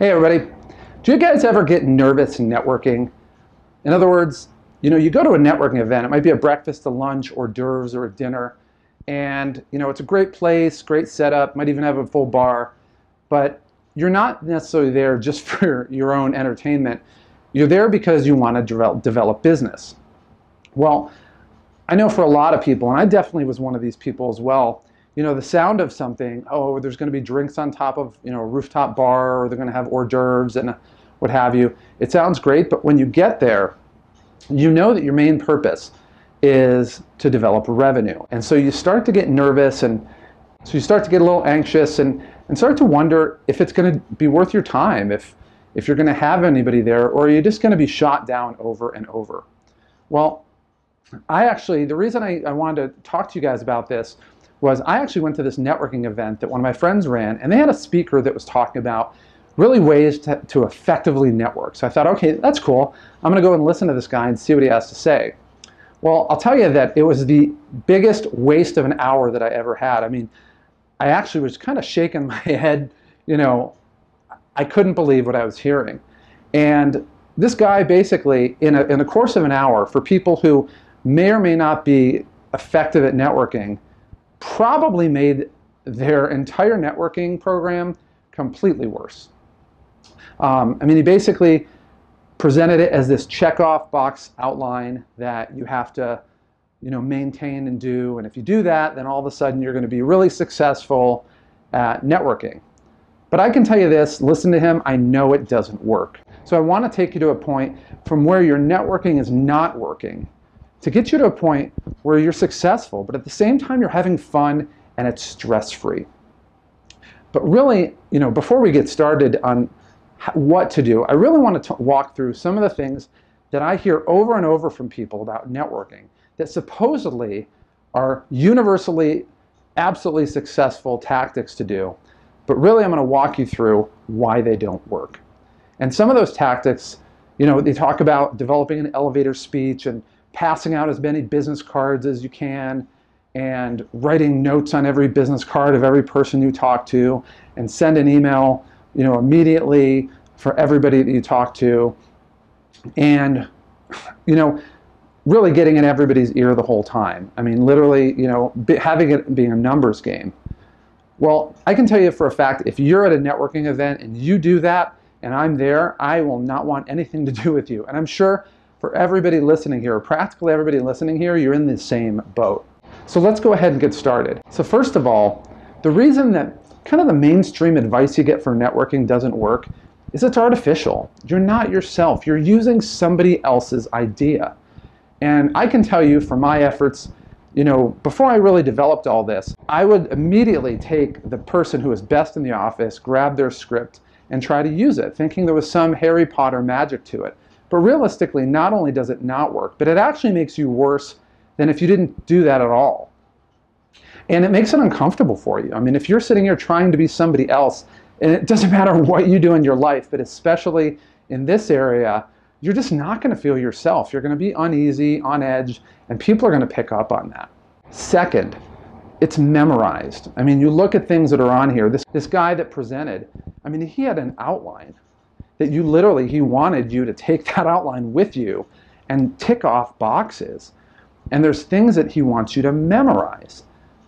Hey everybody, do you guys ever get nervous in networking? In other words, you go to a networking event, it might be a breakfast, a lunch, hors d'oeuvres, or a dinner, and it's a great place, great setup, might even have a full bar, but you're not necessarily there just for your own entertainment. You're there because you want to develop business. Well, I know for a lot of people, and I definitely was one of these people as well, the sound of something, oh, there's going to be drinks on top of, a rooftop bar, or they're going to have hors d'oeuvres and what have you. It sounds great, but when you get there, you know that your main purpose is to develop revenue. And so you start to get nervous, and so you start to get a little anxious and start to wonder if it's going to be worth your time, if you're going to have anybody there, or are you just going to be shot down over and over. Well, the reason I wanted to talk to you guys about this was I actually went to this networking event that one of my friends ran, and they had a speaker that was talking about really ways to effectively network. So I thought, okay, that's cool. I'm going to go and listen to this guy and see what he has to say. Well, I'll tell you that it was the biggest waste of an hour that I ever had. I mean, I actually was kind of shaking my head. I couldn't believe what I was hearing. And this guy basically, in a course of an hour, for people who may or may not be effective at networking, probably made their entire networking program completely worse. He basically presented it as this check-off box outline that you have to, maintain and do. And if you do that, then all of a sudden you're going to be really successful at networking. But I can tell you this, listen to him, I know it doesn't work. So I want to take you to a point from where your networking is not working, to get you to a point where you're successful, but at the same time you're having fun and it's stress-free. But really, before we get started on what to do, I really want to walk through some of the things that I hear over and over from people about networking that supposedly are universally, absolutely successful tactics to do. But really I'm going to walk you through why they don't work. And some of those tactics, they talk about developing an elevator speech and passing out as many business cards as you can, and writing notes on every business card of every person you talk to, and send an email, immediately for everybody that you talk to, and, really getting in everybody's ear the whole time. I mean, literally, having it being a numbers game. Well, I can tell you for a fact, if you're at a networking event and you do that, and I'm there, I will not want anything to do with you. And I'm sure for everybody listening here, or practically everybody listening here, you're in the same boat. So let's go ahead and get started. So first of all, the reason that kind of the mainstream advice you get for networking doesn't work is it's artificial. You're not yourself. You're using somebody else's idea. And I can tell you from my efforts, before I really developed all this, I would immediately take the person who was best in the office, grab their script, and try to use it, thinking there was some Harry Potter magic to it. But realistically, not only does it not work, but it actually makes you worse than if you didn't do that at all. And it makes it uncomfortable for you. I mean, if you're sitting here trying to be somebody else, and it doesn't matter what you do in your life, but especially in this area, you're just not going to feel yourself. You're going to be uneasy, on edge, and people are going to pick up on that. Second, it's memorized. I mean, you look at things that are on here. This guy that presented, I mean, he had an outline that he wanted you to take that outline with you and tick off boxes. And there's things that he wants you to memorize.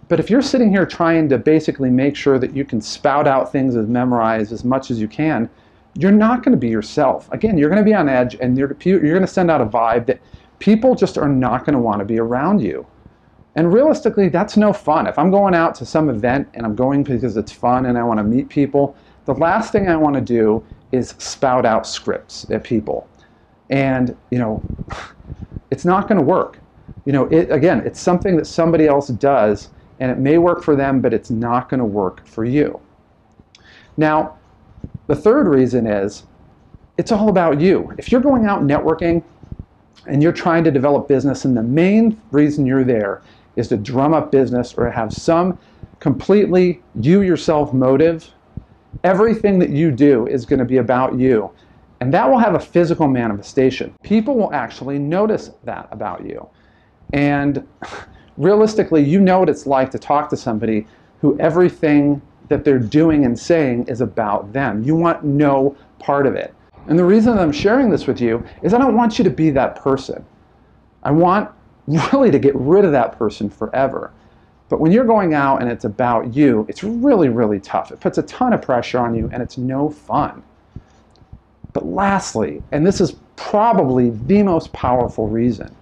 But if you're sitting here trying to basically make sure that you can spout out things as memorized as much as you can, you're not going to be yourself. Again, you're going to be on edge, and you're going to send out a vibe that people just are not going to want to be around you. And realistically, that's no fun. If I'm going out to some event and I'm going because it's fun and I want to meet people, the last thing I want to do is spout out scripts at people. And, it's not going to work. Again, it's something that somebody else does, and it may work for them, but it's not going to work for you. Now, the third reason is it's all about you. If you're going out networking and you're trying to develop business, and the main reason you're there is to drum up business or have some completely you yourself motive, everything that you do is going to be about you. And that will have a physical manifestation. People will actually notice that about you. And realistically, you know what it's like to talk to somebody who everything that they're doing and saying is about them. You want no part of it. And the reason I'm sharing this with you is I don't want you to be that person. I want really to get rid of that person forever. But when you're going out and it's about you, it's really, really tough. It puts a ton of pressure on you and it's no fun. But lastly, and this is probably the most powerful reason,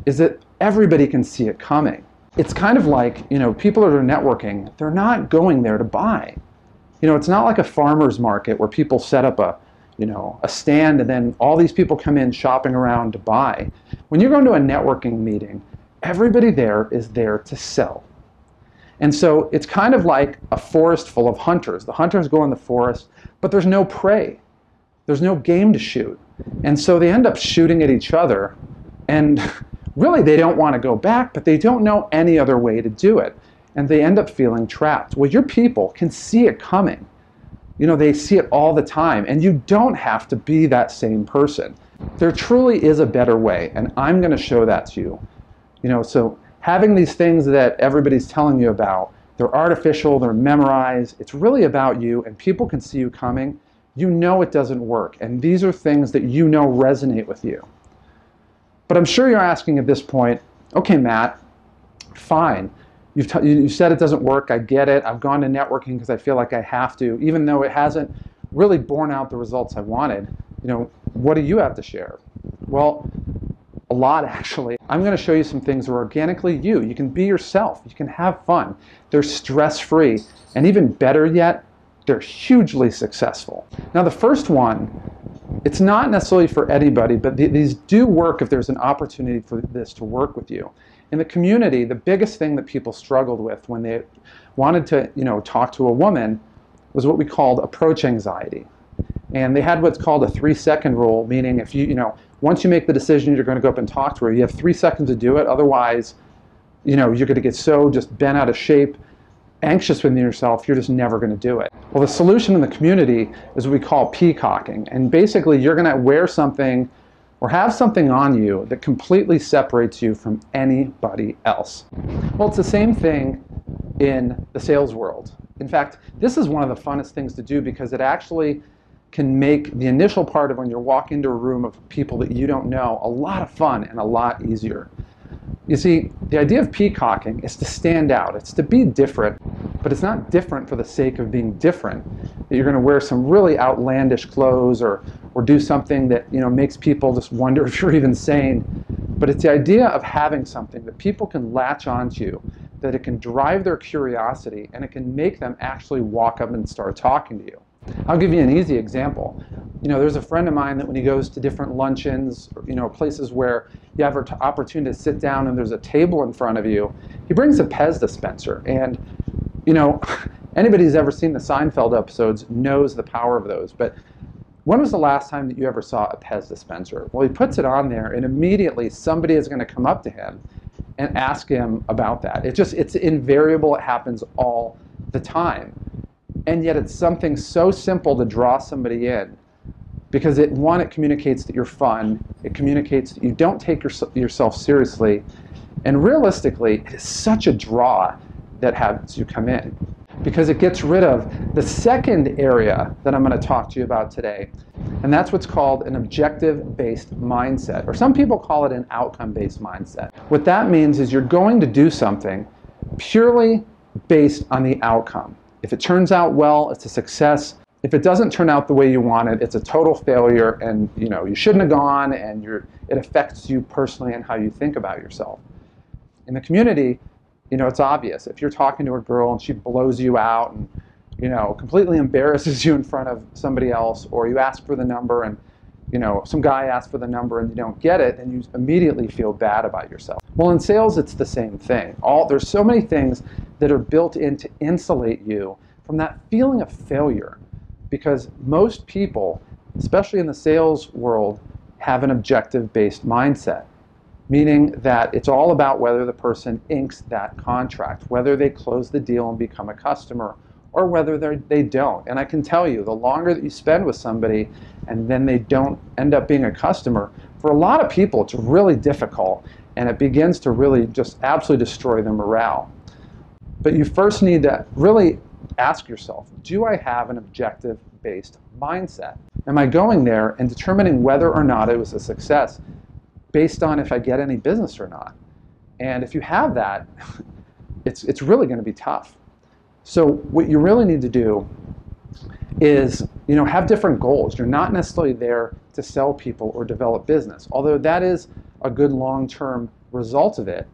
is that everybody can see it coming. It's kind of like, people that are networking, they're not going there to buy. It's not like a farmer's market where people set up a stand and then all these people come in shopping around to buy. When you're going to a networking meeting, everybody there is there to sell. And so it's kind of like a forest full of hunters. The hunters go in the forest, but there's no prey. There's no game to shoot. And so they end up shooting at each other, and really they don't want to go back, but they don't know any other way to do it. And they end up feeling trapped. Well, your people can see it coming. They see it all the time, and you don't have to be that same person. There truly is a better way, and I'm going to show that to you. So having these things that everybody's telling you about, they're artificial, they're memorized, it's really about you, and people can see you coming. You know it doesn't work, and these are things that resonate with you. But I'm sure you're asking at this point, okay, Matt, fine. You said it doesn't work, I get it. I've gone to networking because I feel like I have to, even though it hasn't really borne out the results I wanted. What do you have to share? Well, a lot, actually. I'm going to show you some things that are organically you. You can be yourself. You can have fun. They're stress-free. And even better yet, they're hugely successful. Now, the first one, it's not necessarily for anybody, but these do work if there's an opportunity for this to work with you. In the community, the biggest thing that people struggled with when they wanted to, talk to a woman was what we called approach anxiety. And they had what's called a 3-second rule, meaning if once you make the decision you're going to go up and talk to her, you have 3 seconds to do it. Otherwise, you're going to get so just bent out of shape, anxious within yourself, you're just never going to do it. Well, the solution in the community is what we call peacocking. And basically, you're going to wear something or have something on you that completely separates you from anybody else. Well, it's the same thing in the sales world. In fact, this is one of the funnest things to do because it actually can make the initial part of when you walk into a room of people that you don't know a lot of fun and a lot easier. You see, the idea of peacocking is to stand out. It's to be different, but it's not different for the sake of being different. That you're going to wear some really outlandish clothes or do something that makes people just wonder if you're even sane. But it's the idea of having something that people can latch onto, that it can drive their curiosity, and it can make them actually walk up and start talking to you. I'll give you an easy example. There's a friend of mine that when he goes to different luncheons, places where you have an opportunity to sit down and there's a table in front of you, he brings a Pez dispenser. And, anybody who's ever seen the Seinfeld episodes knows the power of those. But when was the last time that you ever saw a Pez dispenser? Well, he puts it on there and immediately somebody is going to come up to him and ask him about that. It's invariable. It happens all the time. And yet it's something so simple to draw somebody in because it communicates that you're fun, it communicates that you don't take yourself seriously, and realistically, it is such a draw that has you come in because it gets rid of the second area that I'm going to talk to you about today, and that's what's called an objective-based mindset, or some people call it an outcome-based mindset. What that means is you're going to do something purely based on the outcome. If it turns out well, it's a success. If it doesn't turn out the way you wanted, it's a total failure, and you shouldn't have gone, and it affects you personally and how you think about yourself. In the community, it's obvious. If you're talking to a girl and she blows you out and completely embarrasses you in front of somebody else, or you ask for the number and some guy asks for the number and you don't get it, then you immediately feel bad about yourself. Well, in sales, it's the same thing. There's so many things that are built in to insulate you from that feeling of failure, because most people, especially in the sales world, have an objective-based mindset, meaning that it's all about whether the person inks that contract, whether they close the deal and become a customer, or whether they don't. And I can tell you, the longer that you spend with somebody and then they don't end up being a customer, for a lot of people it's really difficult, and it begins to really just absolutely destroy their morale. But you first need to really ask yourself, do I have an objective-based mindset? am I going there and determining whether or not it was a success based on if I get any business or not. And if you have that, it's really going to be tough. So what you really need to do is, have different goals. You're not necessarily there to sell people or develop business, although that is a good long-term result of it.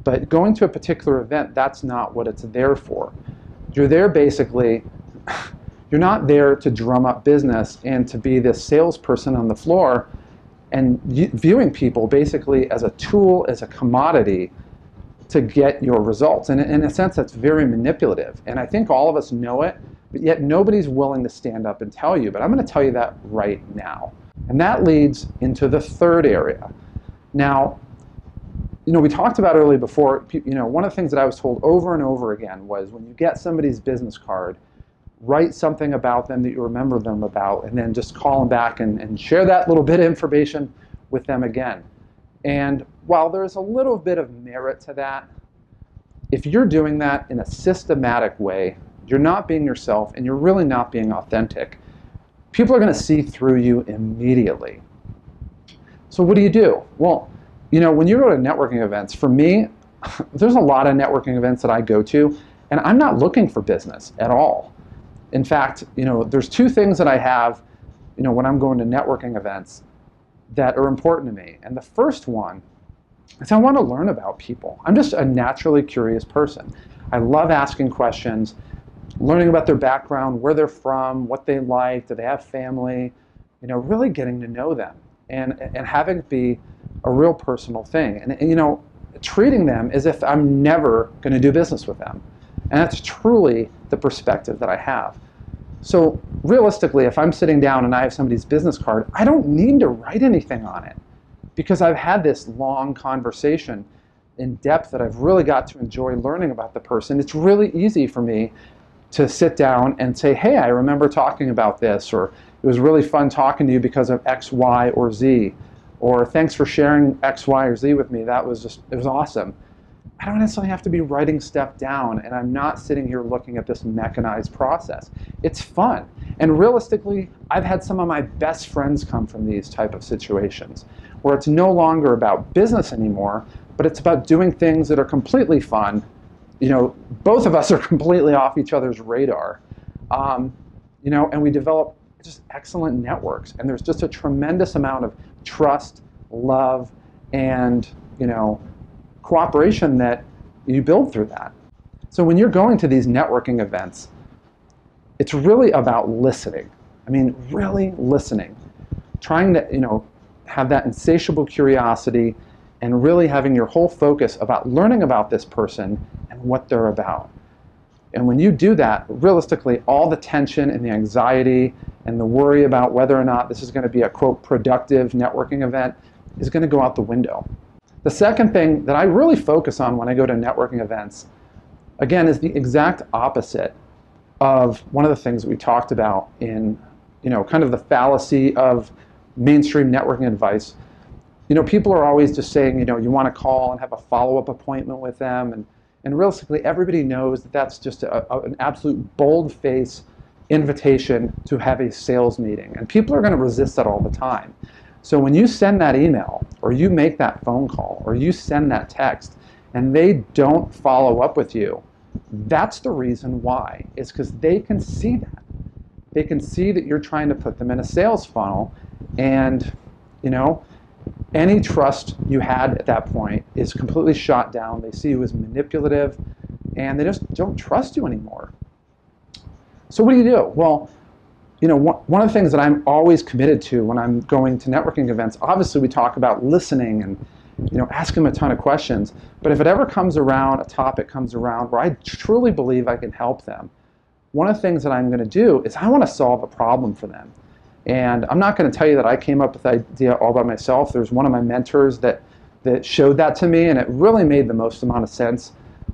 But going to a particular event, that's not what it's there for. You're there basically, you're not there to drum up business and to be this salesperson on the floor and viewing people basically as a tool, as a commodity to get your results. And in a sense, that's very manipulative. And I think all of us know it, but yet nobody's willing to stand up and tell you. But I'm going to tell you that right now. And that leads into the third area. Now, we talked about earlier before, one of the things that I was told over and over again was when you get somebody's business card, write something about them that you remember them about, and then just call them back and share that little bit of information with them again. And while there's a little bit of merit to that, if you're doing that in a systematic way, you're not being yourself and you're really not being authentic, people are going to see through you immediately. So what do you do? Well, when you go to networking events, for me, there's a lot of networking events that I go to, and I'm not looking for business at all. In fact, there's two things that I have, when I'm going to networking events that are important to me. And the first one is I want to learn about people. I'm just a naturally curious person. I love asking questions, learning about their background, where they're from, what they like, do they have family, really getting to know them and having it be a real personal thing. And treating them as if I'm never going to do business with them. And that's truly the perspective that I have. So realistically, if I'm sitting down and I have somebody's business card, I don't need to write anything on it because I've had this long conversation in depth that I've really got to enjoy learning about the person. It's really easy for me to sit down and say, hey, I remember talking about this, or it was really fun talking to you because of X, Y, or Z, or thanks for sharing X, Y, or Z with me. It was awesome. I don't necessarily have to be writing stuff down, and I'm not sitting here looking at this mechanized process. It's fun. And realistically, I've had some of my best friends come from these type of situations where it's no longer about business anymore, but it's about doing things that are completely fun. Both of us are completely off each other's radar. And we develop just excellent networks. And there's just a tremendous amount of trust, love, and, cooperation that you build through that. So when you're going to these networking events, it's really about listening. I mean, really listening. Trying to, have that insatiable curiosity and really having your whole focus about learning about this person and what they're about. And when you do that, realistically, all the tension and the anxiety and the worry about whether or not this is going to be a, quote, productive networking event is going to go out the window. The second thing that I really focus on when I go to networking events, again, is the exact opposite of one of the things that we talked about in, kind of the fallacy of mainstream networking advice. People are always just saying, you want to call and have a follow-up appointment with them, and realistically, everybody knows that that's just an absolute bold-face invitation to have a sales meeting, and people are going to resist that all the time. So when you send that email, or you make that phone call, or you send that text, and they don't follow up with you, that's the reason why. It's because they can see that. They can see that you're trying to put them in a sales funnel, and any trust you had at that point is completely shot down. They see you as manipulative, and they just don't trust you anymore. So what do you do? Well, one of the things that I'm always committed to when I'm going to networking events, obviously we talk about listening and ask them a ton of questions, but if it ever comes around, a topic comes around where I truly believe I can help them, one of the things that I'm going to do is I want to solve a problem for them. And I'm not going to tell you that I came up with the idea all by myself. There's one of my mentors that showed that to me, and it really made the most amount of sense.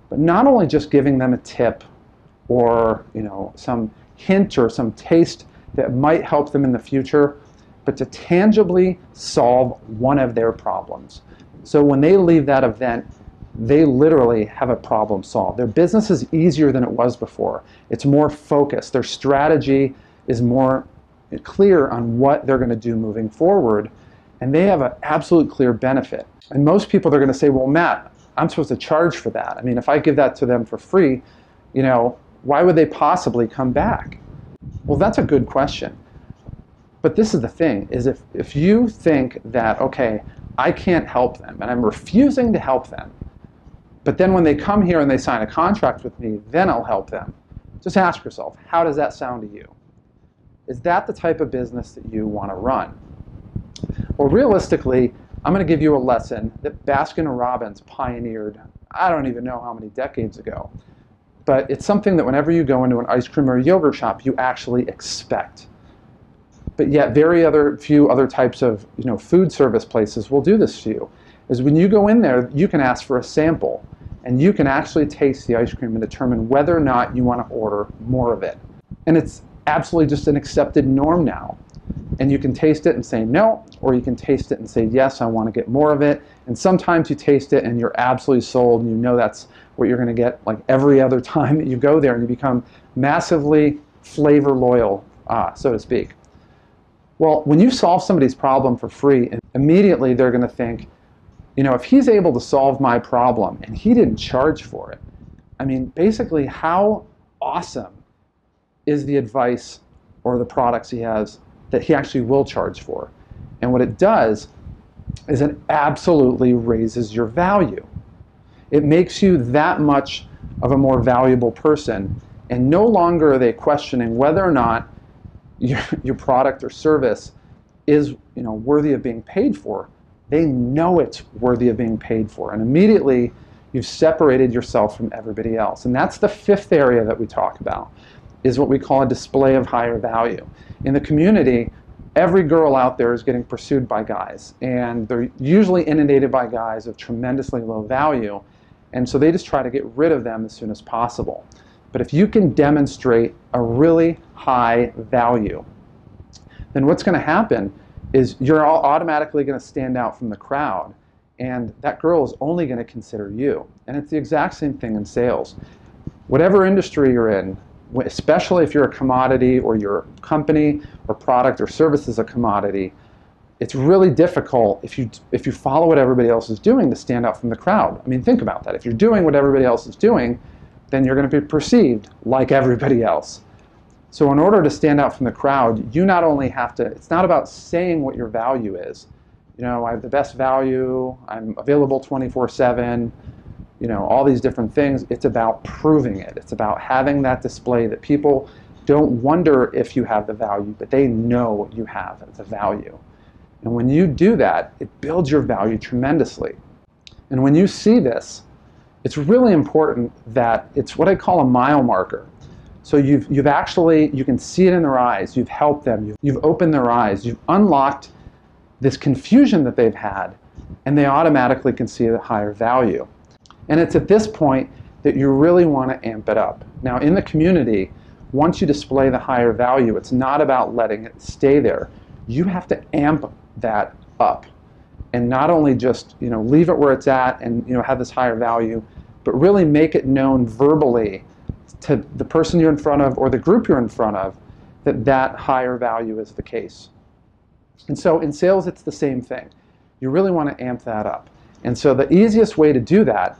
But not only just giving them a tip or some hint or some taste that might help them in the future, but to tangibly solve one of their problems. So when they leave that event, they literally have a problem solved. Their business is easier than it was before. It's more focused. Their strategy is more clear on what they're going to do moving forward, and they have an absolute clear benefit. And most people, they're going to say, well, Matt, I'm supposed to charge for that. I mean, if I give that to them for free, why would they possibly come back? Well, that's a good question. But this is the thing, is if you think that, okay, I can't help them, and I'm refusing to help them, but then when they come here and they sign a contract with me, then I'll help them. Just ask yourself, how does that sound to you? Is that the type of business that you want to run? Well, realistically, I'm going to give you a lesson that Baskin-Robbins pioneered, I don't even know how many decades ago. But it's something that whenever you go into an ice cream or a yogurt shop, you actually expect. But yet few other types of food service places will do this to you. Is when you go in there, you can ask for a sample. And you can actually taste the ice cream and determine whether or not you want to order more of it. And it's absolutely just an accepted norm now. And you can taste it and say no, or you can taste it and say, yes, I want to get more of it. And sometimes you taste it and you're absolutely sold, and you know that's what you're going to get like every other time that you go there, and you become massively flavor loyal, so to speak. Well, when you solve somebody's problem for free, immediately they're going to think, if he's able to solve my problem and he didn't charge for it, I mean, basically, how awesome is the advice or the products he has that he actually will charge for? And what it does is it absolutely raises your value. It makes you that much of a more valuable person, and no longer are they questioning whether or not your product or service is worthy of being paid for. They know it's worthy of being paid for, and immediately you've separated yourself from everybody else. And that's the fifth area that we talk about, is what we call a display of higher value. In the community, every girl out there is getting pursued by guys, and they're usually inundated by guys of tremendously low value, and so they just try to get rid of them as soon as possible. But if you can demonstrate a really high value, then what's going to happen is you're all automatically going to stand out from the crowd, and that girl is only going to consider you. And it's the exact same thing in sales. Whatever industry you're in, especially if you're a commodity, or your company or product or service is a commodity, it's really difficult if you follow what everybody else is doing to stand out from the crowd. I mean, think about that. If you're doing what everybody else is doing, then you're going to be perceived like everybody else. So in order to stand out from the crowd, you not only have to, it's not about saying what your value is. I have the best value, I'm available 24/7, all these different things. It's about proving it. It's about having that display that people don't wonder if you have the value, but they know you have the value. And when you do that, it builds your value tremendously. And when you see this, it's really important that it's what I call a mile marker. So you can see it in their eyes. You've helped them. You've opened their eyes. You've unlocked this confusion that they've had, and they automatically can see the higher value. And it's at this point that you really want to amp it up. Now, in the community, once you display the higher value, it's not about letting it stay there. You have to amp that up, and not only just leave it where it's at and have this higher value, but really make it known verbally to the person you're in front of or the group you're in front of that higher value is the case. And so in sales, it's the same thing. You really want to amp that up. And so the easiest way to do that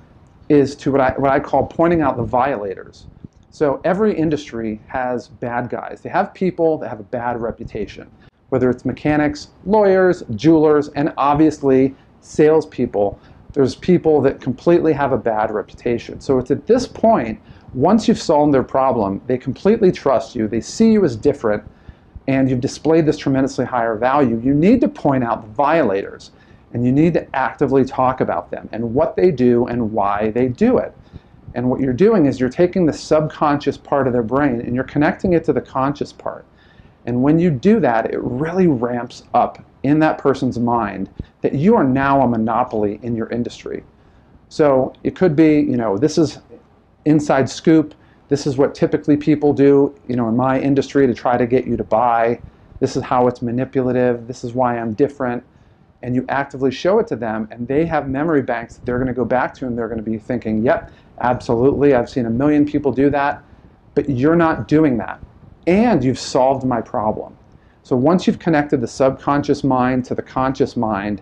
is to what I call pointing out the violators. So every industry has bad guys. They have people that have a bad reputation, whether it's mechanics, lawyers, jewelers, and obviously salespeople. There's people that completely have a bad reputation. So it's at this point, once you've solved their problem, they completely trust you, they see you as different, and you've displayed this tremendously higher value. You need to point out the violators, and you need to actively talk about them and what they do and why they do it. And what you're doing is you're taking the subconscious part of their brain and you're connecting it to the conscious part. And when you do that, it really ramps up in that person's mind that you are now a monopoly in your industry. So it could be, this is inside scoop. This is what typically people do, in my industry to try to get you to buy. This is how it's manipulative. This is why I'm different. And you actively show it to them, and they have memory banks that they're going to go back to, and they're going to be thinking, yep, absolutely, I've seen a million people do that, but you're not doing that. And you've solved my problem. So once you've connected the subconscious mind to the conscious mind,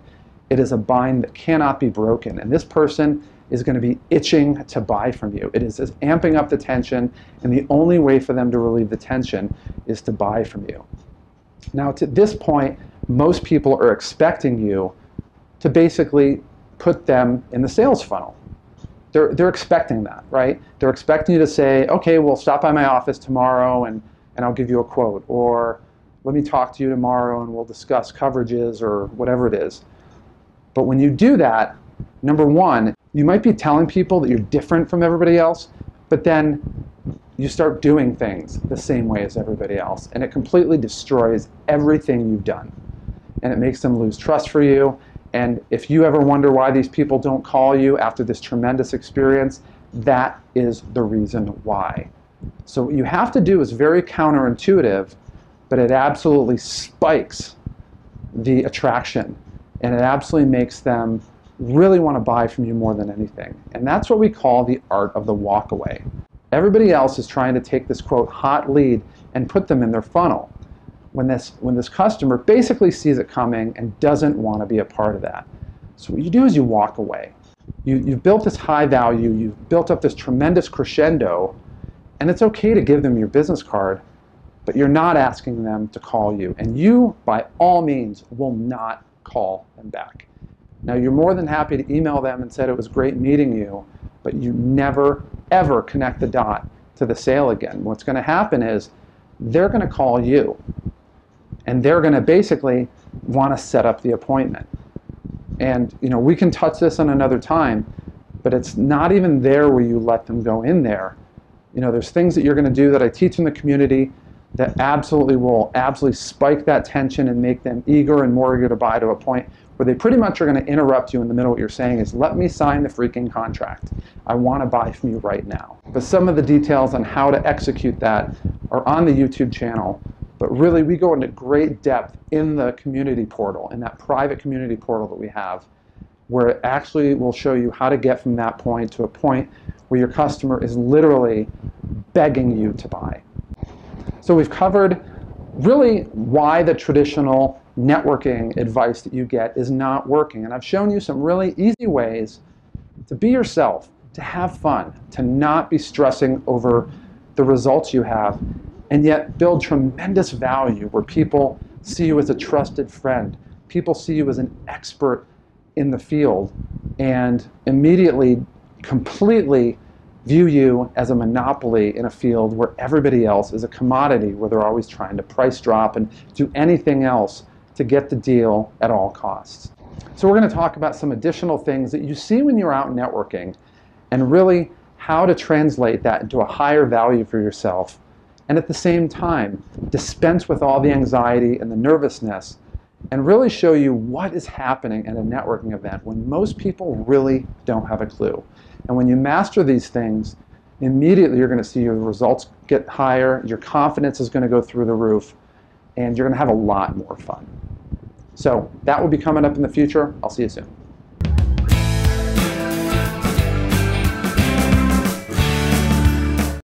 it is a bind that cannot be broken. And this person is going to be itching to buy from you. It is just amping up the tension, and the only way for them to relieve the tension is to buy from you. Now, to this point, most people are expecting you to basically put them in the sales funnel. They're expecting that, right? They're expecting you to say, okay, well, stop by my office tomorrow and I'll give you a quote. Or let me talk to you tomorrow and we'll discuss coverages or whatever it is. But when you do that, number one, you might be telling people that you're different from everybody else, but then you start doing things the same way as everybody else. And it completely destroys everything you've done. And it makes them lose trust for you. And if you ever wonder why these people don't call you after this tremendous experience, that is the reason why. So what you have to do is very counterintuitive, but it absolutely spikes the attraction. And it absolutely makes them really want to buy from you more than anything. And that's what we call the art of the walkaway. Everybody else is trying to take this, quote, hot lead and put them in their funnel. When this customer basically sees it coming and doesn't want to be a part of that. So what you do is you walk away. You've built this high value, you've built up this tremendous crescendo, and it's okay to give them your business card, but you're not asking them to call you. And you, by all means, will not call them back. Now, you're more than happy to email them and said it was great meeting you, but you never, ever connect the dot to the sale again. What's going to happen is they're going to call you. And they're going to basically want to set up the appointment. And we can touch this on another time, but it's not even there where you let them go in there. There's things that you're going to do that I teach in the community that will absolutely spike that tension and make them eager and more eager to buy, to a point where they pretty much are going to interrupt you in the middle of what you're saying is, let me sign the freaking contract. I want to buy from you right now. But some of the details on how to execute that are on the YouTube channel. But really, we go into great depth in the community portal, in that private community portal that we have, where it actually will show you how to get from that point to a point where your customer is literally begging you to buy. So we've covered really why the traditional networking advice that you get is not working. And I've shown you some really easy ways to be yourself, to have fun, to not be stressing over the results you have, and yet build tremendous value where people see you as a trusted friend. People see you as an expert in the field and immediately, completely view you as a monopoly in a field where everybody else is a commodity, where they're always trying to price drop and do anything else to get the deal at all costs. So we're going to talk about some additional things that you see when you're out networking, and really how to translate that into a higher value for yourself, and at the same time dispense with all the anxiety and the nervousness, and really show you what is happening at a networking event when most people really don't have a clue. And when you master these things, immediately you're going to see your results get higher, your confidence is going to go through the roof, and you're going to have a lot more fun. So that will be coming up in the future. I'll see you soon.